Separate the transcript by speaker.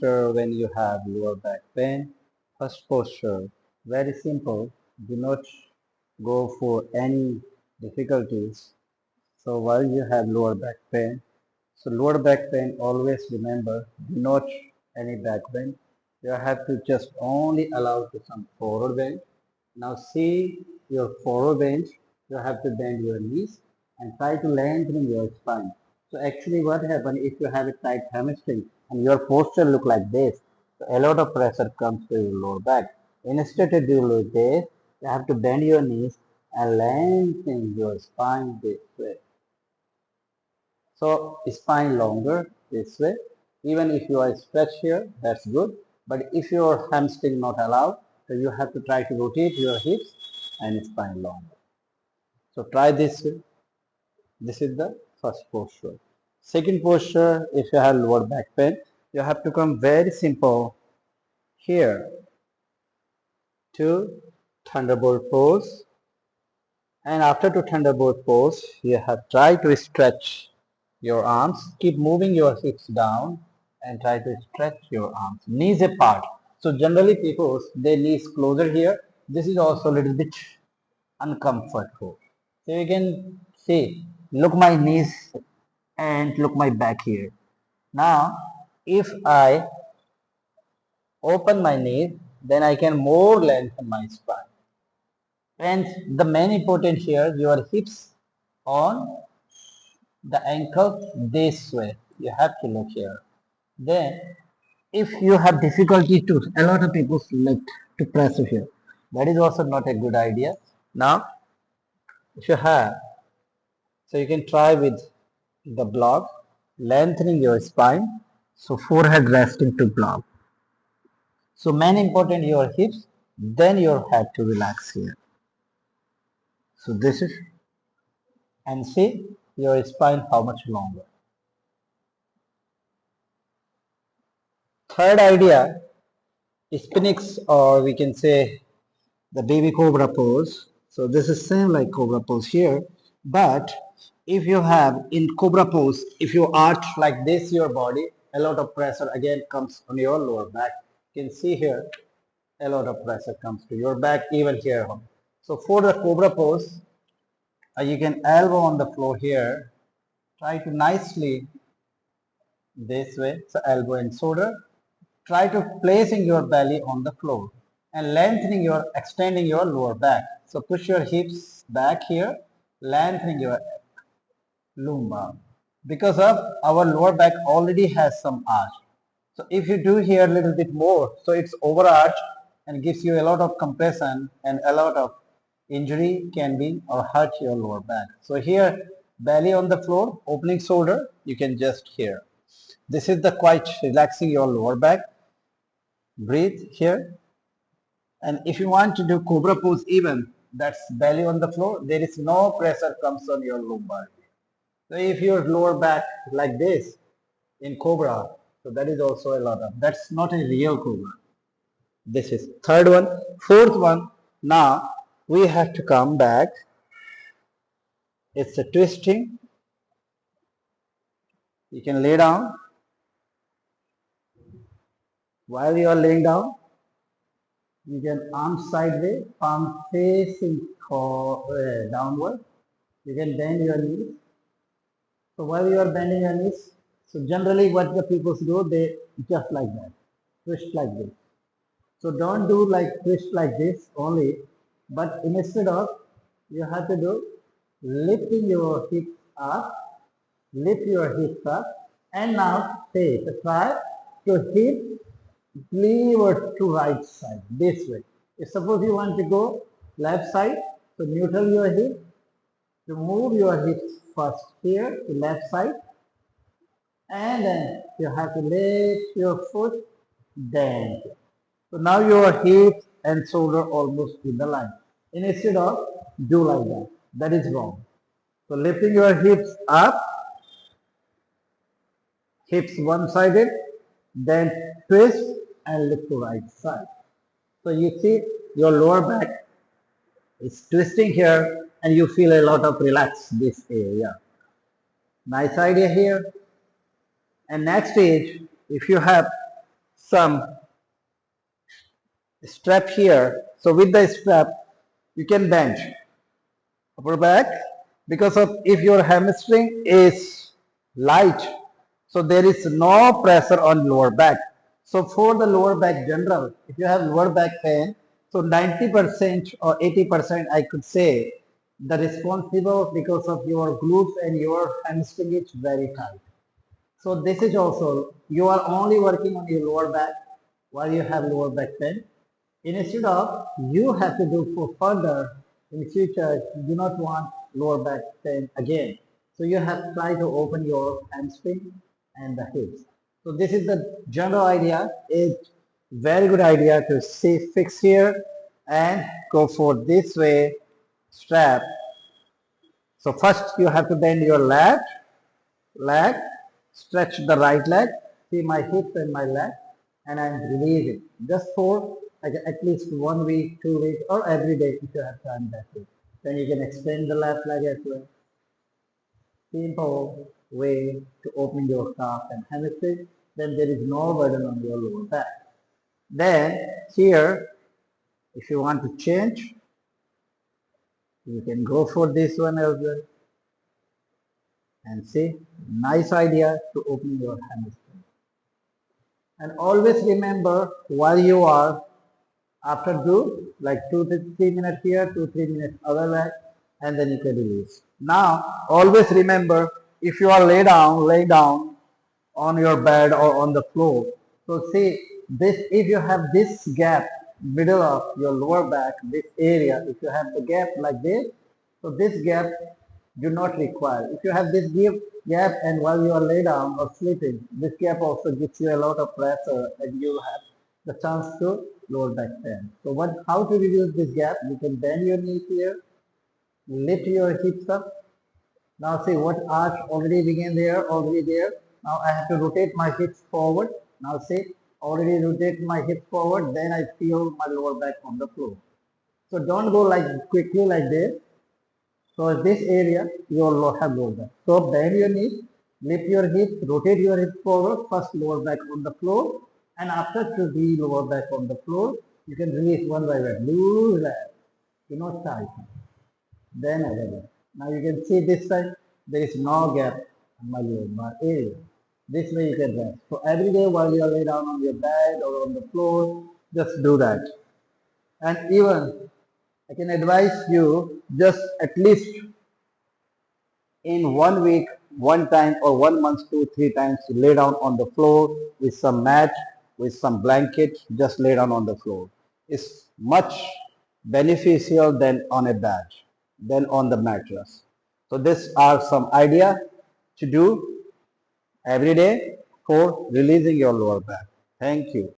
Speaker 1: When you have lower back pain, first posture, very simple. Do not go for any difficulties. So while you have lower back pain, so lower back pain, always remember, do not any back bend. You have to just only allow to some forward bend. Now see your forward bend, you have to bend your knees and try to lengthen your spine. So actually what happens if you have a tight hamstring and your posture look like this, so a lot of pressure comes to your lower back. Instead of doing like this, you have to bend your knees and lengthen your spine this way. So spine longer this way. Even if you are stretched here, that's good. But if your hamstring not allowed, so you have to try to rotate your hips and spine longer. So try this way. This is the first posture. Second posture, if you have lower back pain, you have to come very simple here to thunderbolt pose. And after to thunderbolt pose, you have try to stretch your arms. Keep moving your hips down and try to stretch your arms. Knees apart. So generally people, their knees closer here. This is also a little bit uncomfortable. So you can see, look my knees and look my back here. Now, if I open my knees, then I can more lengthen my spine. And the main important here, your hips on the ankle this way. You have to look here. Then, if you have difficulty to, a lot of people select to press here. That is also not a good idea. Now, if you have, so you can try with the block, lengthening your spine. So forehead resting to block. So main important your hips, then your head to relax here. So this is, and see your spine how much longer. Third idea, spinix, or we can say the baby cobra pose. So this is same like cobra pose here, but if you have in cobra pose, if you arch like this your body, a lot of pressure again comes on your lower back. You can see here a lot of pressure comes to your back, even here. So for the cobra pose, you can elbow on the floor here, try to nicely this way, so elbow and shoulder. Try to placing your belly on the floor and lengthening your, extending your lower back. So push your hips back here, lengthening your lumbar. Because of our lower back already has some arch. So if you do here a little bit more, so it's overarch and gives you a lot of compression and a lot of injury can be or hurt your lower back. So here, belly on the floor, opening shoulder, you can just here. This is the quite relaxing your lower back. Breathe here. And if you want to do cobra pose even, that's belly on the floor, there is no pressure comes on your lumbar. So if your lower back like this in cobra, so that is also a lot of, that's not a real cobra. This is third one. Fourth one, now we have to come back. It's a twisting. You can lay down. While you are laying down, you can arm sideways, palm facing downward. You can bend your knees. So while you are bending your knees, so generally what the people do, they just like that, twist like this. So don't do like twist like this only, but instead of, you have to do lifting your hips up, lift your hips up, and now take a try to hip lever to right side, this way. If suppose you want to go left side, so neutral your hip, to move your hips first here to left side, and then you have to lift your foot, then. So now your hips and shoulder almost in the line. And instead of do like that, that is wrong. So lifting your hips up, hips one-sided, then twist and lift to right side. So you see your lower back is twisting here and you feel a lot of relax this area. Nice idea here. And next stage, if you have some strap here. So with the strap, you can bend upper back because of if your hamstring is light, so there is no pressure on lower back. So for the lower back general, if you have lower back pain, so 90% or 80% I could say the responsible because of your glutes and your hamstring is very tight. So this is also, you are only working on your lower back while you have lower back pain. Instead of you have to do for further in future, you do not want lower back pain again. So you have to try to open your hamstring and the hips. So this is the general idea. It's very good idea to see fix here and go for this way strap. So first you have to bend your leg, stretch the right leg, see my hips and my leg, and I'm releasing. Just for like at least 1 week, 2 weeks, or every day if you have time that way. Then you can extend the left leg as well. Simple way to open your calf and hamstring. Then there is no burden on your lower back. Then here, if you want to change, you can go for this one as well. And see, nice idea to open your hamstring. And always remember while you are after do like 2 to 3 minutes here, 2 3 minutes other leg, and then you can release. Now always remember if you are lay down on your bed or on the floor. So see this if you have this gap middle of your lower back, this area, if you have the gap like this, so this gap do not require. If you have this gap and while you are lay down or sleeping, this gap also gives you a lot of pressure and you have the chance to lower back pain. So how to reduce this gap? You can bend your knees here, lift your hips up. Now see what arch already began there, already there. Now I have to rotate my hips forward. Now see, already rotate my hips forward, then I feel my lower back on the floor. So don't go like quickly like this. So this area you will have lower back. So bend your knees, lift your hips, rotate your hips forward, first lower back on the floor, and after to be lower back on the floor, you can release one by one. Loose leg, do not tighten. Then again. Now you can see this side, there is no gap on my lower back area. This way you can rest. So every day while you are lay down on your bed or on the floor, just do that. And even I can advise you just at least in 1 week, one time or 1 month, 2, 3 times, lay down on the floor with some mat, with some blanket, just lay down on the floor. It's much beneficial than on a bed, than on the mattress. So these are some idea to do every day for releasing your lower back. Thank you.